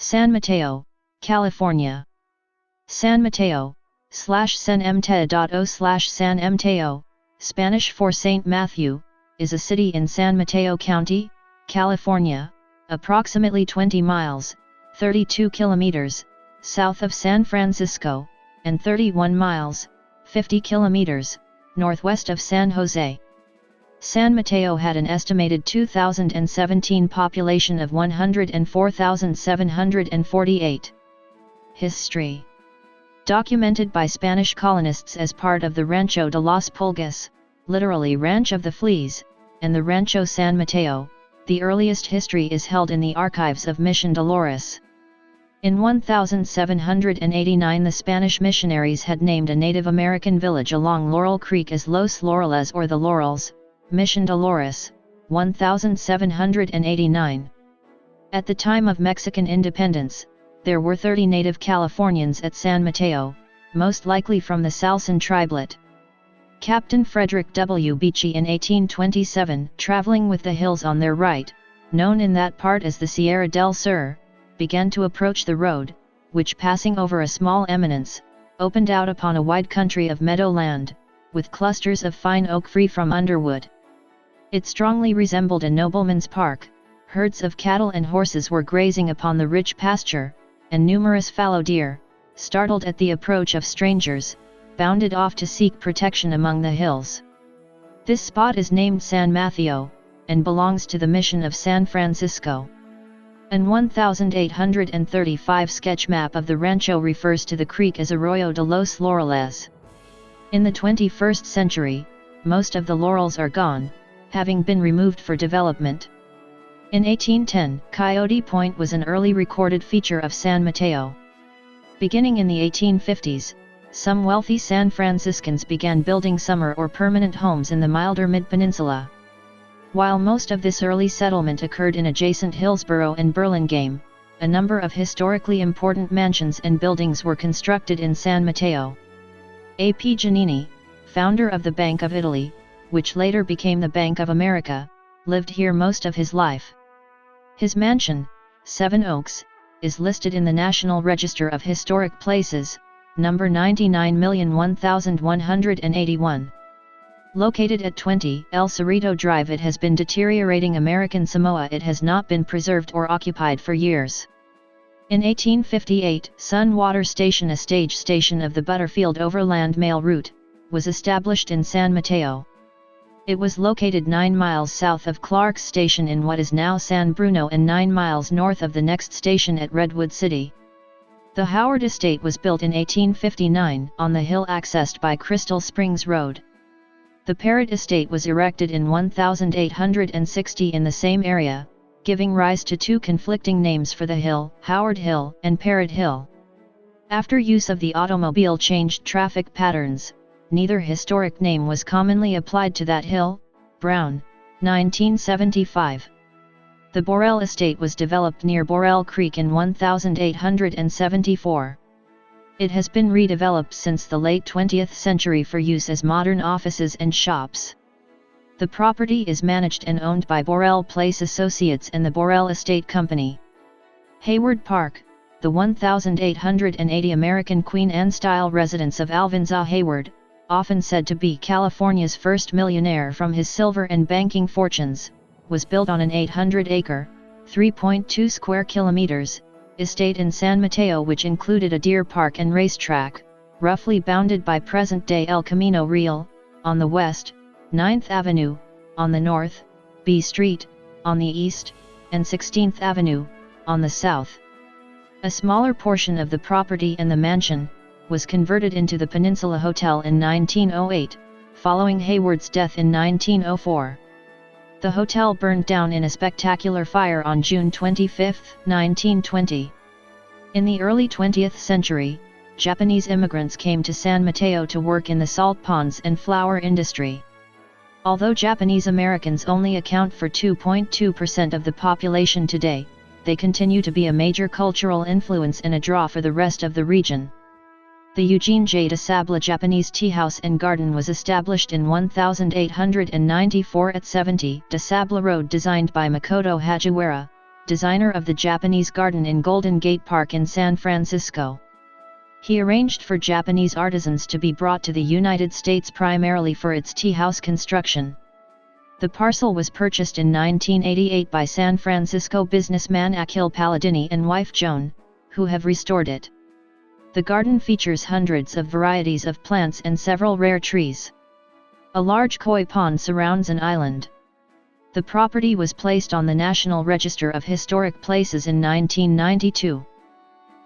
San Mateo, California. San Mateo, /sanmteo.o/San Mateo, Spanish for Saint Matthew, is a city in San Mateo County, California, approximately 20 miles, 32 kilometers, south of San Francisco, and 31 miles, 50 kilometers, northwest of San Jose. San Mateo had an estimated 2017 population of 104,748. History. Documented by Spanish colonists as part of the Rancho de las Pulgas, literally Ranch of the Fleas, and the Rancho San Mateo, the earliest history is held in the archives of Mission Dolores. In 1789 the Spanish missionaries had named a Native American village along Laurel Creek as Los Laureles or the Laurels, Mission Dolores, 1789. At the time of Mexican independence, there were 30 native Californians at San Mateo, most likely from the Salsan tribelet. Captain Frederick W. Beechey in 1827, traveling with the hills on their right, known in that part as the Sierra del Sur, began to approach the road, which passing over a small eminence, opened out upon a wide country of meadowland, with clusters of fine oak free from underwood. It strongly resembled a nobleman's park. Herds of cattle and horses were grazing upon the rich pasture, and numerous fallow deer, startled at the approach of strangers, bounded off to seek protection among the hills. This spot is named San Mateo, and belongs to the mission of San Francisco. An 1835 sketch map of the rancho refers to the creek as Arroyo de los Laureles. In the 21st century, most of the laurels are gone, having been removed for development. In 1810, Coyote Point was an early recorded feature of San Mateo. Beginning in the 1850s, some wealthy San Franciscans began building summer or permanent homes in the milder mid-peninsula. While most of this early settlement occurred in adjacent Hillsborough and Burlingame, a number of historically important mansions and buildings were constructed in San Mateo. A. P. Giannini, founder of the Bank of Italy, which later became the Bank of America, lived here most of his life. His mansion, Seven Oaks, is listed in the National Register of Historic Places, number 99,001,181. Located at 20 El Cerrito Drive, it has been deteriorating American Samoa. It has not been preserved or occupied for years. In 1858, Sun Water Station, a stage station of the Butterfield Overland Mail Route, was established in San Mateo. It was located 9 miles south of Clark's Station in what is now San Bruno and 9 miles north of the next station at Redwood City. The Howard Estate was built in 1859 on the hill accessed by Crystal Springs Road. The Parrott Estate was erected in 1860 in the same area, giving rise to two conflicting names for the hill, Howard Hill and Parrott Hill. After use of the automobile changed traffic patterns, neither historic name was commonly applied to that hill. Brown, 1975. The Borel Estate was developed near Borel Creek in 1874. It has been redeveloped since the late 20th century for use as modern offices and shops. The property is managed and owned by Borel Place Associates and the Borel Estate Company. Hayward Park, the 1880 American Queen Anne-style residence of Alvin Zaw Hayward, often said to be California's first millionaire from his silver and banking fortunes, was built on an 800-acre, 3.2 square kilometers, estate in San Mateo, which included a deer park and racetrack, roughly bounded by present-day El Camino Real, on the west, 9th Avenue, on the north, B Street, on the east, and 16th Avenue, on the south. A smaller portion of the property and the mansion was converted into the Peninsula Hotel in 1908, following Hayward's death in 1904. The hotel burned down in a spectacular fire on June 25, 1920. In the early 20th century, Japanese immigrants came to San Mateo to work in the salt ponds and flour industry. Although Japanese Americans only account for 2.2% of the population today, they continue to be a major cultural influence and a draw for the rest of the region. The Eugene J. de Sable Japanese Tea House and Garden was established in 1894 at 70 de Sable Road, designed by Makoto Hagiwara, designer of the Japanese Garden in Golden Gate Park in San Francisco. He arranged for Japanese artisans to be brought to the United States primarily for its tea house construction. The parcel was purchased in 1988 by San Francisco businessman Achille Palladini and wife Joan, who have restored it. The garden features hundreds of varieties of plants and several rare trees. A large koi pond surrounds an island. The property was placed on the National Register of Historic Places in 1992.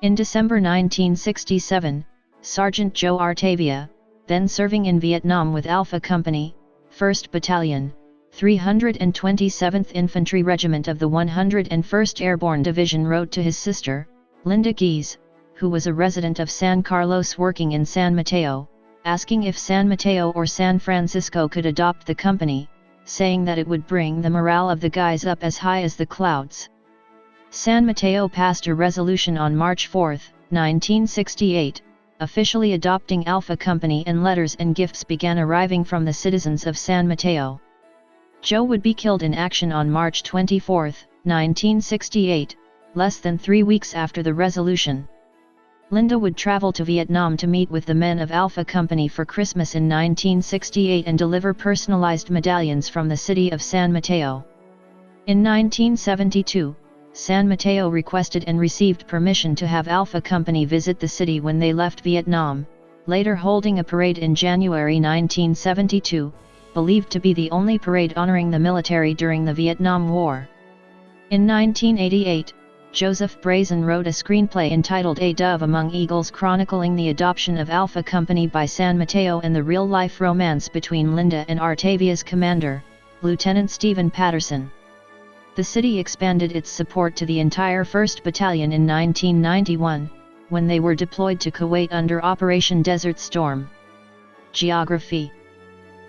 In December 1967, Sergeant Joe Artavia, then serving in Vietnam with Alpha Company, 1st Battalion, 327th Infantry Regiment of the 101st Airborne Division, wrote to his sister, Linda Gies, who was a resident of San Carlos working in San Mateo, asking if San Mateo or San Francisco could adopt the company, saying that it would bring the morale of the guys up as high as the clouds. San Mateo passed a resolution on March 4, 1968, officially adopting Alpha Company, and letters and gifts began arriving from the citizens of San Mateo. Joe would be killed in action on March 24, 1968, less than 3 weeks after the resolution. Linda would travel to Vietnam to meet with the men of Alpha Company for Christmas in 1968 and deliver personalized medallions from the city of San Mateo. In 1972, San Mateo requested and received permission to have Alpha Company visit the city when they left Vietnam, later holding a parade in January 1972, believed to be the only parade honoring the military during the Vietnam War. In 1988, Joseph Brazen wrote a screenplay entitled A Dove Among Eagles, chronicling the adoption of Alpha Company by San Mateo and the real-life romance between Linda and Artavia's commander, Lieutenant Stephen Patterson. The city expanded its support to the entire 1st Battalion in 1991, when they were deployed to Kuwait under Operation Desert Storm. Geography.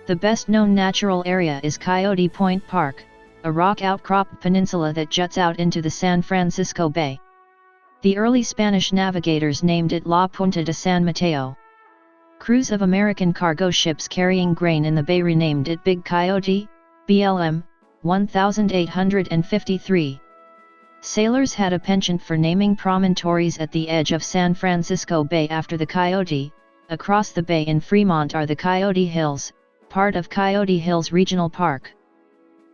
The best-known natural area is Coyote Point Park, a rock outcrop peninsula that juts out into the San Francisco Bay. The early Spanish navigators named it La Punta de San Mateo. Crews of American cargo ships carrying grain in the bay renamed it Big Coyote, BLM, 1853. Sailors had a penchant for naming promontories at the edge of San Francisco Bay after the coyote. Across the bay in Fremont are the Coyote Hills, part of Coyote Hills Regional Park.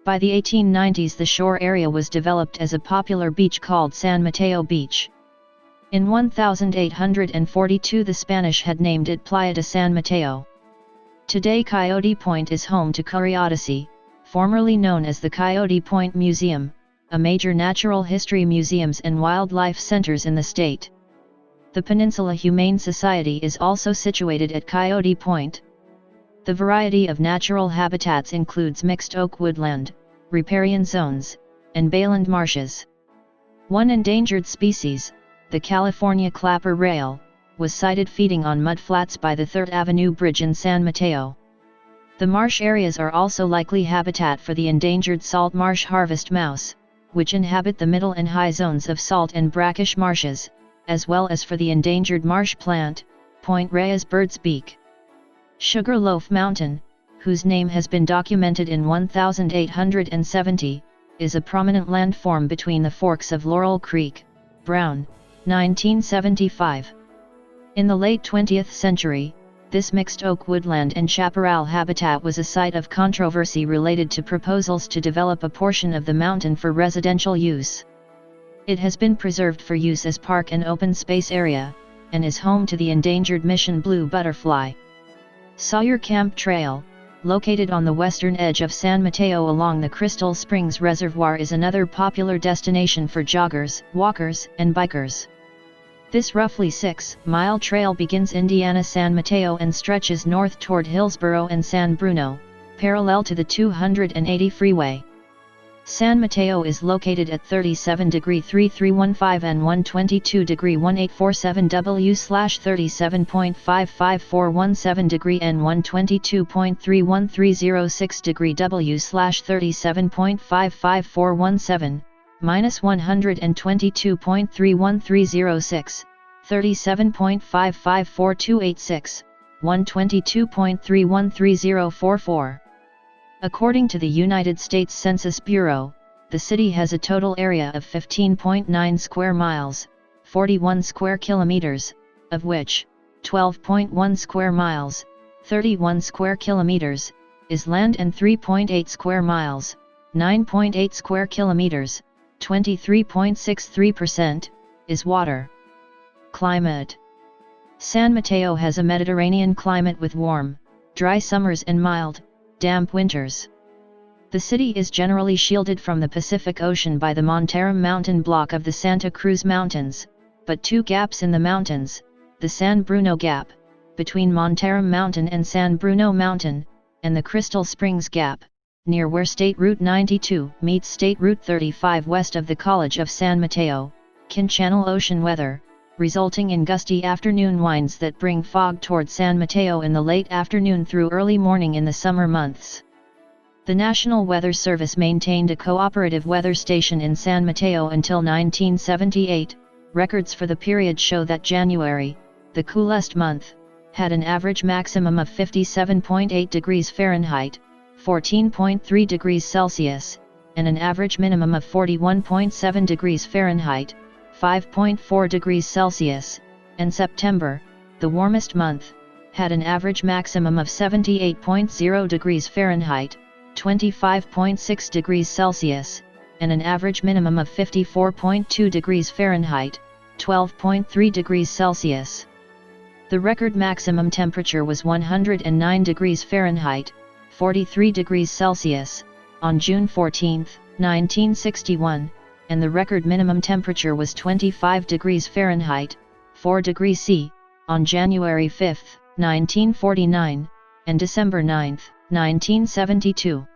By the 1890s, the shore area was developed as a popular beach called San Mateo Beach. In 1842, the Spanish had named it Playa de San Mateo. Today, Coyote Point is home to Curiosity, formerly known as the Coyote Point Museum, a major natural history museums and wildlife centers in the state. The Peninsula Humane Society is also situated at Coyote Point. The variety of natural habitats includes mixed oak woodland, riparian zones, and bayland marshes. One endangered species, the California clapper rail, was sighted feeding on mudflats by the 3rd Avenue Bridge in San Mateo. The marsh areas are also likely habitat for the endangered salt marsh harvest mouse, which inhabit the middle and high zones of salt and brackish marshes, as well as for the endangered marsh plant, Point Reyes bird's beak. Sugarloaf Mountain, whose name has been documented in 1870, is a prominent landform between the forks of Laurel Creek, Brown, 1975. In the late 20th century, this mixed oak woodland and chaparral habitat was a site of controversy related to proposals to develop a portion of the mountain for residential use. It has been preserved for use as park and open space area, and is home to the endangered Mission blue butterfly. Sawyer Camp Trail, located on the western edge of San Mateo along the Crystal Springs Reservoir, is another popular destination for joggers, walkers, and bikers. This roughly 6-mile trail begins Indiana San Mateo and stretches north toward Hillsboro and San Bruno, parallel to the 280 freeway. San Mateo is located at 37°3315 and 122°1847 W/37.55417° and 122.31306° W/37.55417, -122.31306, 37.554286, 122.313044. According to the United States Census Bureau, The city has a total area of 15.9 square miles, 41 square kilometers, of which 12.1 square miles, 31 square kilometers, is land and 3.8 square miles, 9.8 square kilometers, 23.63%, is water. Climate. San Mateo has a Mediterranean climate with warm, dry summers and mild, damp winters. The city is generally shielded from the Pacific Ocean by the Monterrey mountain block of the Santa Cruz Mountains, but two gaps in the mountains, the San Bruno Gap, between Monterrey Mountain and San Bruno Mountain, and the Crystal Springs Gap, near where State Route 92 meets State Route 35 west of the College of San Mateo, can channel ocean weather, resulting in gusty afternoon winds that bring fog toward San Mateo in the late afternoon through early morning in the summer months. The National Weather Service maintained a cooperative weather station in San Mateo until 1978. Records for the period show that January, the coolest month, had an average maximum of 57.8 degrees Fahrenheit, 14.3 degrees Celsius, and an average minimum of 41.7 degrees Fahrenheit, 5.4 degrees Celsius, and September, the warmest month, had an average maximum of 78.0 degrees Fahrenheit, 25.6 degrees Celsius, and an average minimum of 54.2 degrees Fahrenheit, 12.3 degrees Celsius. The record maximum temperature was 109 degrees Fahrenheit, 43 degrees Celsius, on June 14, 1961, and the record minimum temperature was 25 degrees Fahrenheit, 4 degrees C, on January 5, 1949, and December 9, 1972.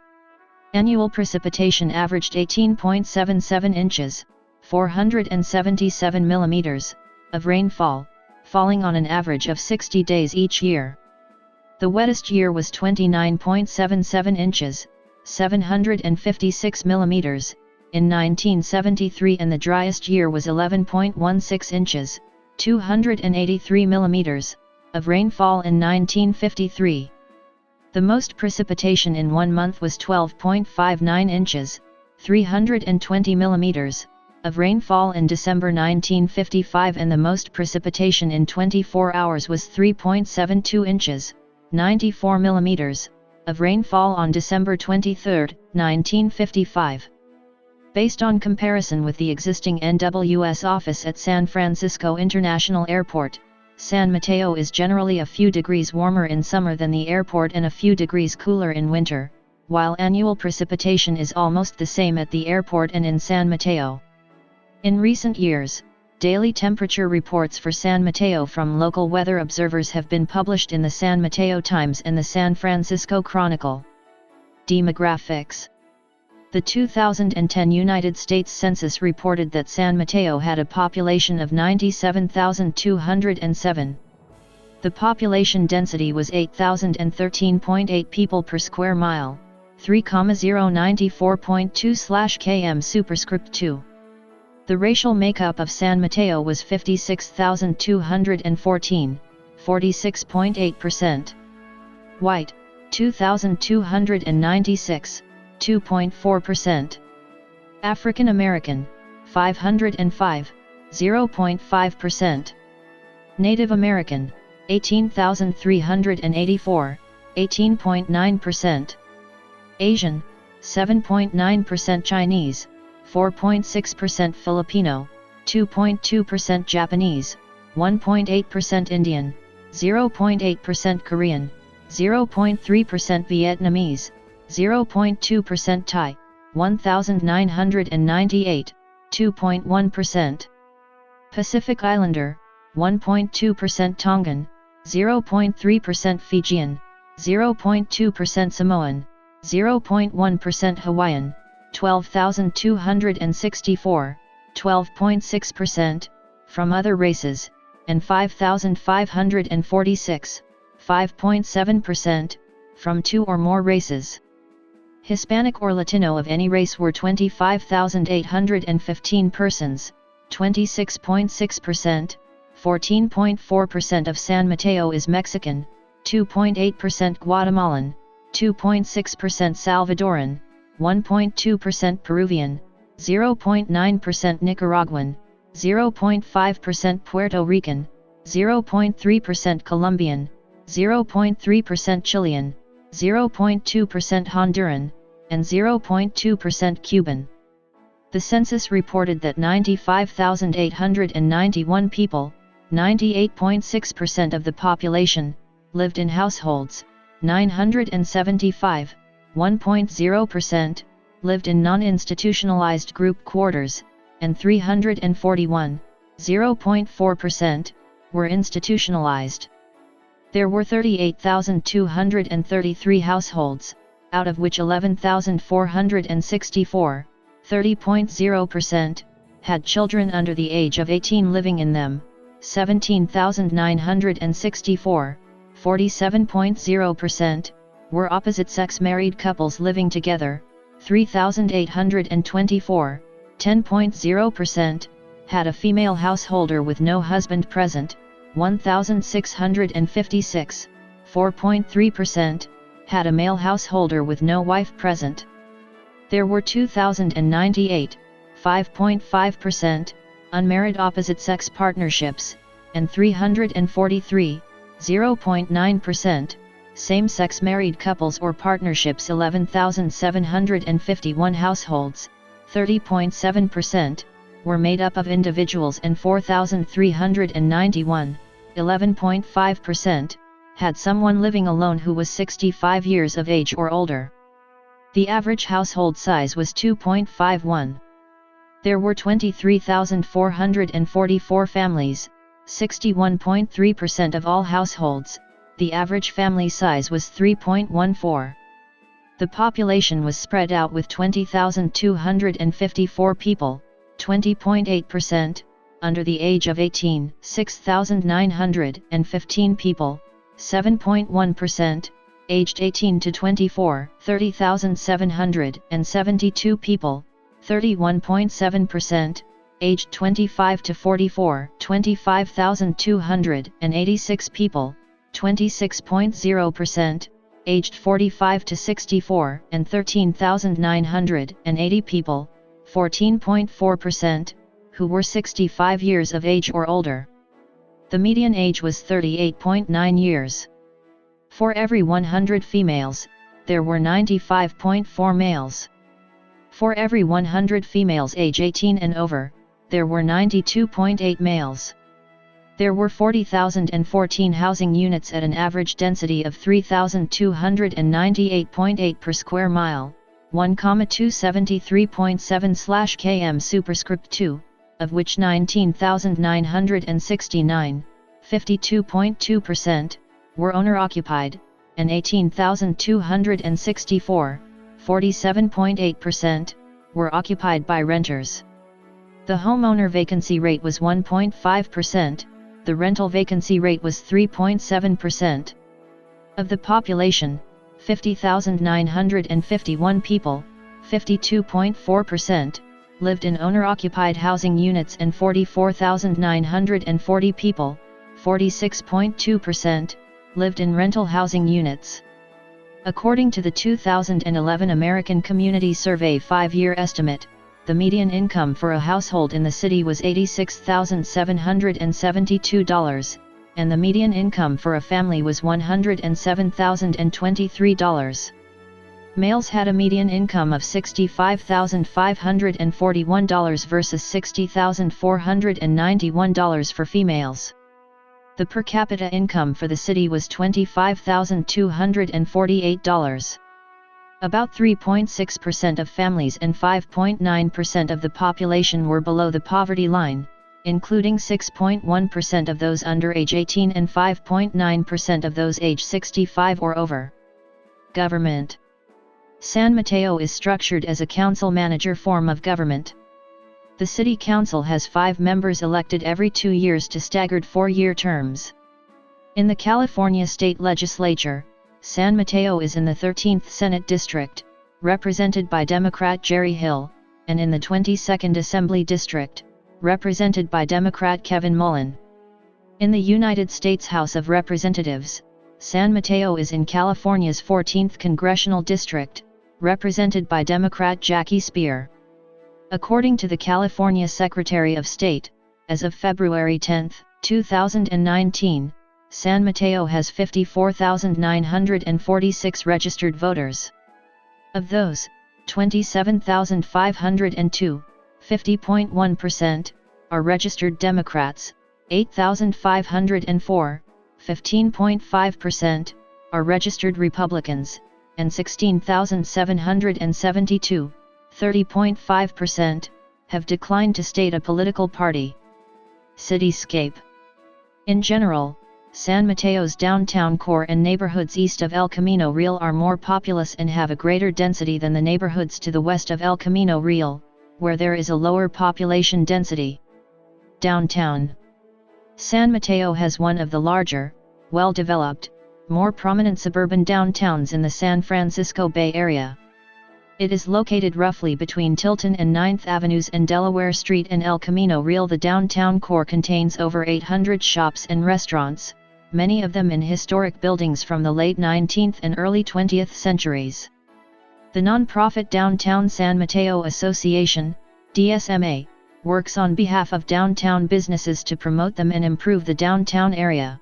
Annual precipitation averaged 18.77 inches, 477 millimeters, of rainfall, falling on an average of 60 days each year. The wettest year was 29.77 inches, 756 millimeters, in 1973, and the driest year was 11.16 inches, 283 millimeters, of rainfall in 1953. The most precipitation in one month was 12.59 inches, 320 millimeters, of rainfall in December 1955, and the most precipitation in 24 hours was 3.72 inches, 94 millimeters, of rainfall on December 23, 1955. Based on comparison with the existing NWS office at San Francisco International Airport, San Mateo is generally a few degrees warmer in summer than the airport and a few degrees cooler in winter, while annual precipitation is almost the same at the airport and in San Mateo. In recent years, daily temperature reports for San Mateo from local weather observers have been published in the San Mateo Times and the San Francisco Chronicle. Demographics. The 2010 United States Census reported that San Mateo had a population of 97,207. The population density was 8,013.8 people per square mile, 3,094.2/km superscript 2. The racial makeup of San Mateo was 56,214, 46.8%. White, 2,296, 2.4%. African American, 505, 0.5%. Native American, 18,384, 18.9%. Asian, 7.9%. Chinese, 4.6% Filipino, 2.2% Japanese, 1.8% Indian, 0.8% Korean, 0.3% Vietnamese, 0.2% Thai, 1,998, 2.1%. Pacific Islander, 1.2% Tongan, 0.3% Fijian, 0.2% Samoan, 0.1% Hawaiian, 12,264, 12.6%, from other races, and 5,546, 5.7%, from two or more races. Hispanic or Latino of any race were 25,815 persons, 26.6%, 14.4% of San Mateo is Mexican, 2.8% Guatemalan, 2.6% Salvadoran, 1.2% Peruvian, 0.9% Nicaraguan, 0.5% Puerto Rican, 0.3% Colombian, 0.3% Chilean, 0.2% Honduran, and 0.2% Cuban. The census reported that 95,891 people, 98.6% of the population, lived in households, 975, 1.0%, lived in non-institutionalized group quarters, and 341, 0.4%, were institutionalized. There were 38,233 households, out of which 11,464, 30.0%, had children under the age of 18 living in them, 17,964, 47.0%, were opposite-sex married couples living together, 3,824, 10.0%, had a female householder with no husband present, 1,656, 4.3%, had a male householder with no wife present. There were 2,098, 5.5%, unmarried opposite-sex partnerships, and 343, 0.9%, same-sex married couples or partnerships. 11,751 households, 30.7%, were made up of individuals, and 4,391, 11.5%, had someone living alone who was 65 years of age or older. The average household size was 2.51. There were 23,444 families, 61.3% of all households. The average family size was 3.14. The population was spread out with 20,254 people, 20.8%, under the age of 18, 6,915 people, 7.1%, aged 18 to 24, 30,772 people, 31.7%, aged 25 to 44, 25,286 people, 26.0%, aged 45 to 64, and 13,980 people, 14.4%, who were 65 years of age or older. The median age was 38.9 years. For every 100 females, there were 95.4 males. For every 100 females age 18 and over, there were 92.8 males. There were 40,014 housing units at an average density of 3,298.8 per square mile, 1,273.7/km superscript 2, of which 19,969, 52.2%, were owner-occupied, and 18,264, 47.8%, were occupied by renters. The homeowner vacancy rate was 1.5%, the rental vacancy rate was 3.7%. Of the population, 50,951 people, 52.4%, lived in owner-occupied housing units, and 44,940 people, 46.2%, lived in rental housing units. According to the 2011 American Community Survey 5-year estimate, the median income for a household in the city was $86,772, and the median income for a family was $107,023. Males had a median income of $65,541 versus $60,491 for females. The per capita income for the city was $25,248. About 3.6% of families and 5.9% of the population were below the poverty line, including 6.1% of those under age 18 and 5.9% of those age 65 or over. Government. San Mateo is structured as a council-manager form of government. The City Council has 5 members elected every 2 years to staggered 4-year terms. In the California State Legislature, San Mateo is in the 13th Senate District, represented by Democrat Jerry Hill, and in the 22nd Assembly District, represented by Democrat Kevin Mullin. In the United States House of Representatives, San Mateo is in California's 14th Congressional District, represented by Democrat Jackie Speer. According to the California Secretary of State, as of February 10, 2019, San Mateo has 54,946 registered voters. Of those, 27,502, 50.1%, are registered Democrats, 8,504, 15.5%, are registered Republicans, and 16,772, 30.5%, have declined to state a political party. Cityscape. In general, San Mateo's downtown core and neighborhoods east of El Camino Real are more populous and have a greater density than the neighborhoods to the west of El Camino Real, where there is a lower population density. Downtown. San Mateo has one of the larger, well-developed, more prominent suburban downtowns in the San Francisco Bay Area. It is located roughly between Tilton and 9th Avenues and Delaware Street and El Camino Real. The downtown core contains over 800 shops and restaurants, many of them in historic buildings from the late 19th and early 20th centuries. The non-profit Downtown San Mateo Association, DSMA, works on behalf of downtown businesses to promote them and improve the downtown area.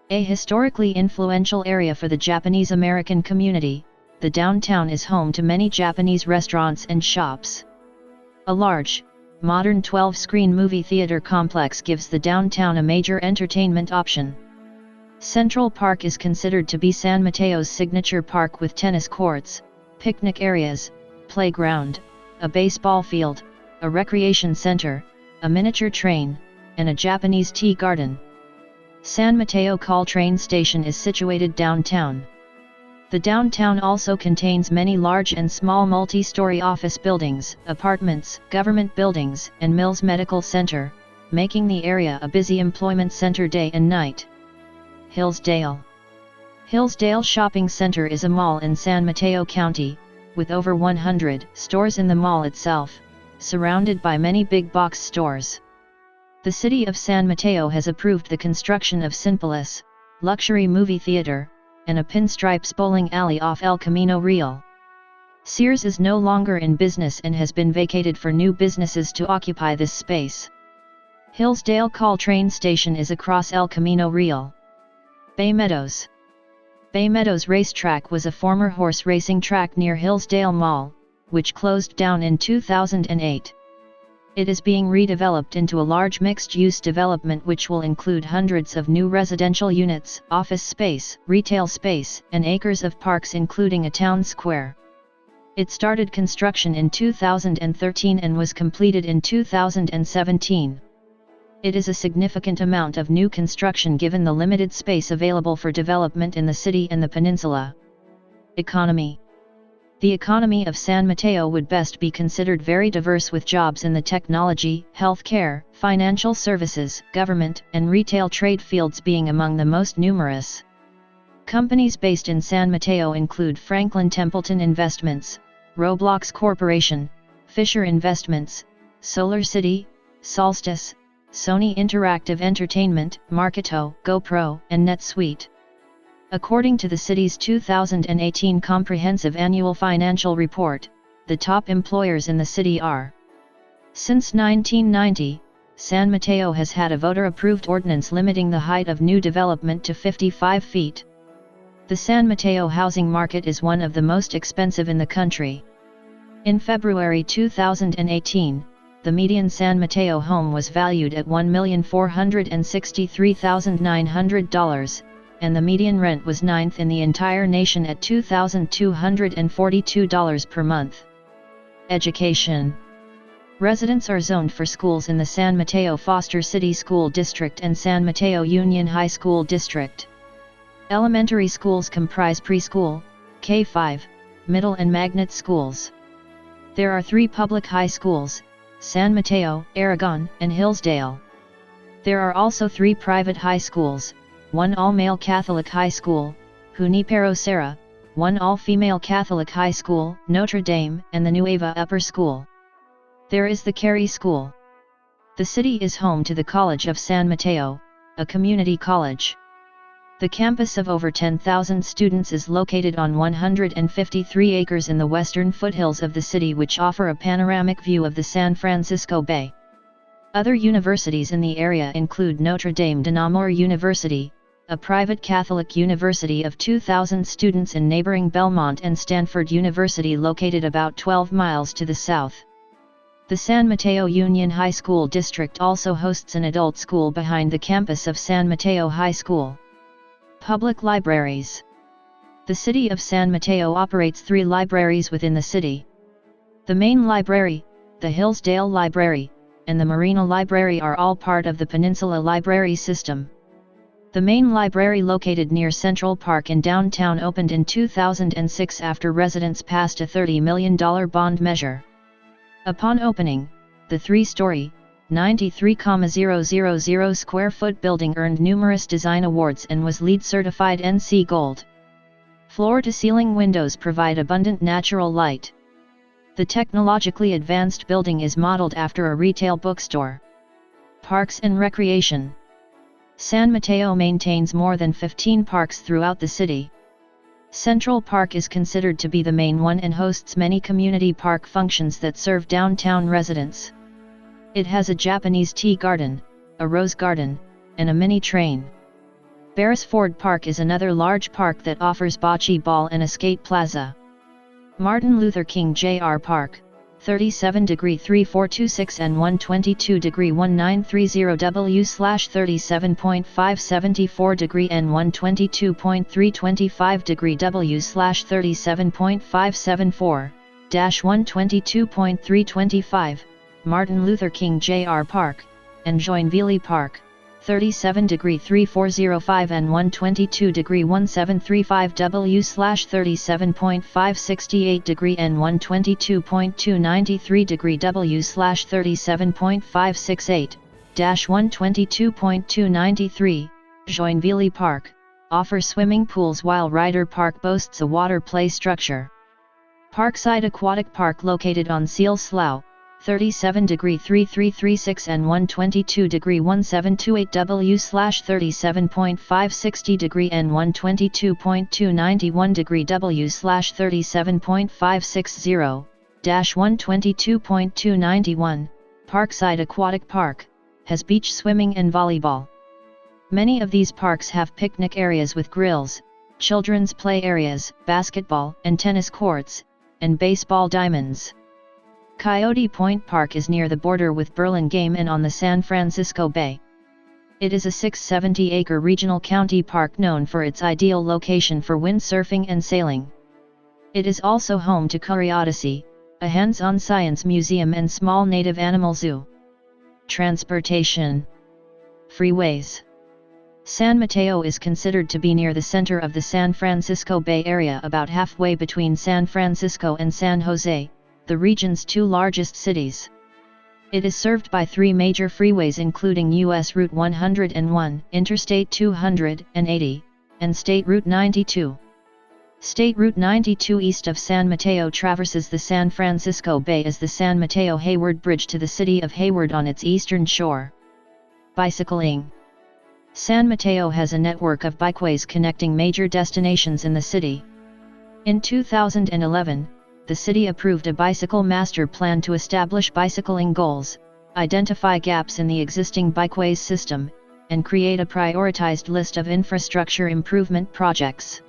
A historically influential area for the Japanese American community, the downtown is home to many Japanese restaurants and shops. A large, modern 12-screen movie theater complex gives the downtown a major entertainment option. Central Park is considered to be San Mateo's signature park with tennis courts, picnic areas, playground, a baseball field, a recreation center, a miniature train, and a Japanese tea garden. San Mateo Caltrain Station is situated downtown. The downtown also contains many large and small multi-story office buildings, apartments, government buildings, and Mills Medical Center, making the area a busy employment center day and night. Hillsdale. Hillsdale Shopping Center is a mall in San Mateo County, with over 100 stores in the mall itself, surrounded by many big box stores. The city of San Mateo has approved the construction of Cinépolis, luxury movie theater, and a Pinstripes bowling alley off El Camino Real. Sears is no longer in business and has been vacated for new businesses to occupy this space. Hillsdale Caltrain Station is across El Camino Real. Bay Meadows. Bay Meadows Racetrack was a former horse racing track near Hillsdale Mall, which closed down in 2008. It is being redeveloped into a large mixed-use development which will include hundreds of new residential units, office space, retail space, and acres of parks including a town square. It started construction in 2013 and was completed in 2017. It is a significant amount of new construction given the limited space available for development in the city and the peninsula. Economy. The economy of San Mateo would best be considered very diverse, with jobs in the technology, healthcare, financial services, government, and retail trade fields being among the most numerous. Companies based in San Mateo include Franklin Templeton Investments, Roblox Corporation, Fisher Investments, Solar City, Solstice, Sony Interactive Entertainment, Marketo, GoPro, and NetSuite. According to the city's 2018 Comprehensive Annual Financial Report, the top employers in the city are: since 1990, San Mateo has had a voter-approved ordinance limiting the height of new development to 55 feet. The San Mateo housing market is one of the most expensive in the country. In February 2018, the median San Mateo home was valued at $1,463,900, and the median rent was 9th in the entire nation at $2,242 per month. Education. Residents are zoned for schools in the San Mateo Foster City School District and San Mateo Union High School District. Elementary schools comprise preschool, K-5, middle and magnet schools. There are 3 public high schools, San Mateo, Aragon, and Hillsdale. There are also 3 private high schools, one all-male Catholic high school, Junipero Serra, one all-female Catholic high school, Notre Dame, and the Nueva Upper School. There is the Carey School. The city is home to the College of San Mateo, a community college. The campus of over 10,000 students is located on 153 acres in the western foothills of the city, which offer a panoramic view of the San Francisco Bay. Other universities in the area include Notre Dame de Namur University, a private Catholic university of 2,000 students in neighboring Belmont, and Stanford University, located about 12 miles to the south. The San Mateo Union High School District also hosts an adult school behind the campus of San Mateo High School. Public libraries. The City of San Mateo operates 3 libraries within the city. The main library, the Hillsdale Library, and the Marina Library are all part of the Peninsula Library System. The main library, located near Central Park in downtown, opened in 2006 after residents passed a $30 million bond measure. Upon opening, the 3-story, 93,000 square foot building earned numerous design awards and was LEED certified NC Gold. Floor-to-ceiling windows provide abundant natural light. The technologically advanced building is modeled after a retail bookstore. Parks and recreation. San Mateo maintains more than 15 parks throughout the city. Central Park is considered to be the main one and hosts many community park functions that serve downtown residents. It has a Japanese tea garden, a rose garden, and a mini train. Beresford Park is another large park that offers bocce ball and a skate plaza. Martin Luther King Jr. Park, 37°3426 and 122°1930W/37.574° and 122.325°W/37.574-122.325, Martin Luther King Jr. Park, and Joinville Park, 37°3405 and 122°1735W/37.568° and 122.293W/37.568-122.293, Joinville Park, offers swimming pools, while Ryder Park boasts a water play structure. Parkside Aquatic Park, located on Seal Slough, 37°3336 and 122°1728W/37.560° and 122.291°W/37.560-122.291, Parkside Aquatic Park, has beach swimming and volleyball. Many of these parks have picnic areas with grills, children's play areas, basketball and tennis courts, and baseball diamonds. Coyote Point Park is near the border with Burlingame and on the San Francisco Bay. It is a 670-acre regional county park known for its ideal location for windsurfing and sailing. It is also home to Curiosity, a hands-on science museum and small native animal zoo. Transportation. Freeways. San Mateo is considered to be near the center of the San Francisco Bay Area, about halfway between San Francisco and San Jose, the region's 2 largest cities. It is served by 3 major freeways, including U.S. Route 101, Interstate 280, and State Route 92. State Route 92 east of San Mateo traverses the San Francisco Bay as the San Mateo Hayward Bridge to the city of Hayward on its eastern shore. Bicycling. San Mateo has a network of bikeways connecting major destinations in the city. In 2011, the city approved a bicycle master plan to establish bicycling goals, identify gaps in the existing bikeways system, and create a prioritized list of infrastructure improvement projects.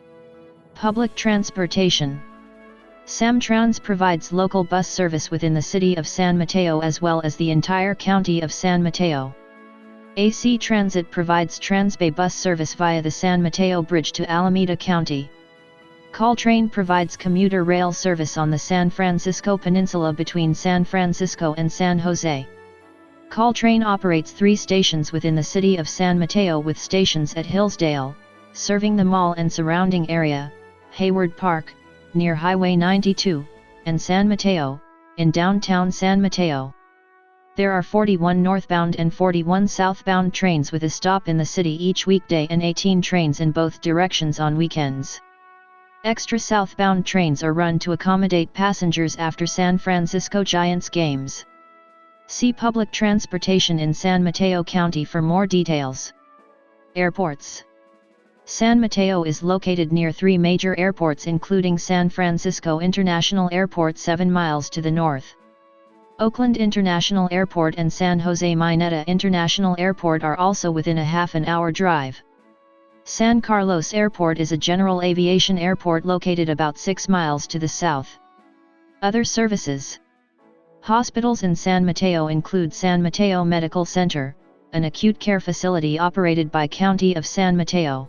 Public transportation. Samtrans provides local bus service within the city of San Mateo as well as the entire county of San Mateo. AC Transit provides Transbay bus service via the San Mateo Bridge to Alameda County. Caltrain provides commuter rail service on the San Francisco Peninsula between San Francisco and San Jose. Caltrain operates 3 stations within the city of San Mateo, with stations at Hillsdale, serving the mall and surrounding area, Hayward Park, near Highway 92, and San Mateo, in downtown San Mateo. There are 41 northbound and 41 southbound trains with a stop in the city each weekday and 18 trains in both directions on weekends. Extra southbound trains are run to accommodate passengers after San Francisco Giants games. See public transportation in San Mateo County for more details. Airports. San Mateo is located near three major airports including San Francisco International Airport 7 miles to the north. Oakland International Airport and San Jose Mineta International Airport are also within a half-an-hour drive. San Carlos Airport is a general aviation airport located about 6 miles to the south. Other services. Hospitals in San Mateo include San Mateo Medical Center, an acute care facility operated by County of San Mateo.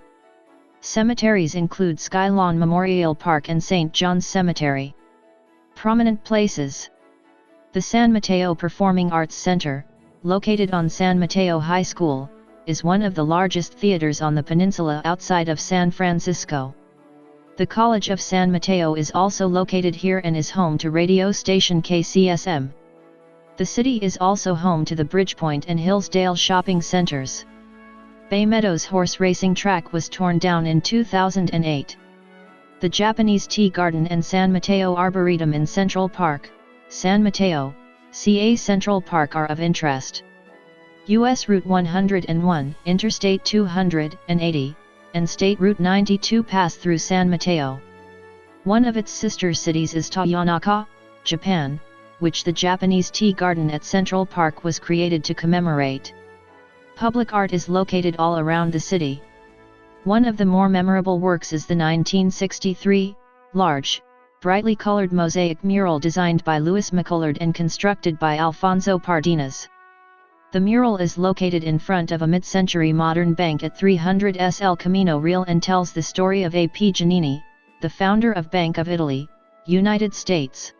Cemeteries include Skylawn Memorial Park and St. John's Cemetery. Prominent places. The San Mateo Performing Arts Center, located on San Mateo High School, is one of the largest theaters on the peninsula outside of San Francisco. The College of San Mateo is also located here and is home to radio station KCSM. The city is also home to the Bridgepoint and Hillsdale shopping centers. Bay Meadows horse racing track was torn down in 2008. The Japanese Tea Garden and San Mateo Arboretum in Central Park, San Mateo, CA Central Park are of interest. U.S. Route 101, Interstate 280, and State Route 92 pass through San Mateo. One of its sister cities is Toyonaka, Japan, which the Japanese Tea Garden at Central Park was created to commemorate. Public art is located all around the city. One of the more memorable works is the 1963, large, brightly colored mosaic mural designed by Louis Moucoulard and constructed by Alfonso Pardinas. The mural is located in front of a mid-century modern bank at 300 S El Camino Real and tells the story of A.P. Giannini, the founder of Bank of Italy, United States.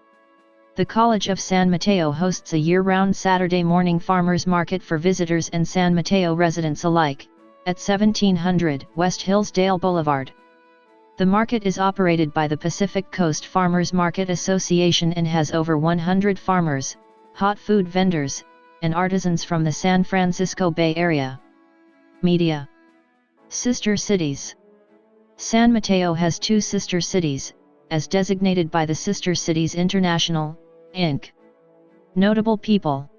The College of San Mateo hosts a year-round Saturday morning farmers market for visitors and San Mateo residents alike, at 1700 West Hillsdale Boulevard. The market is operated by the Pacific Coast Farmers Market Association and has over 100 farmers, hot food vendors, and artisans from the San Francisco Bay Area. Media. Sister cities. San Mateo has two sister cities, as designated by the Sister Cities International, Inc. Notable people.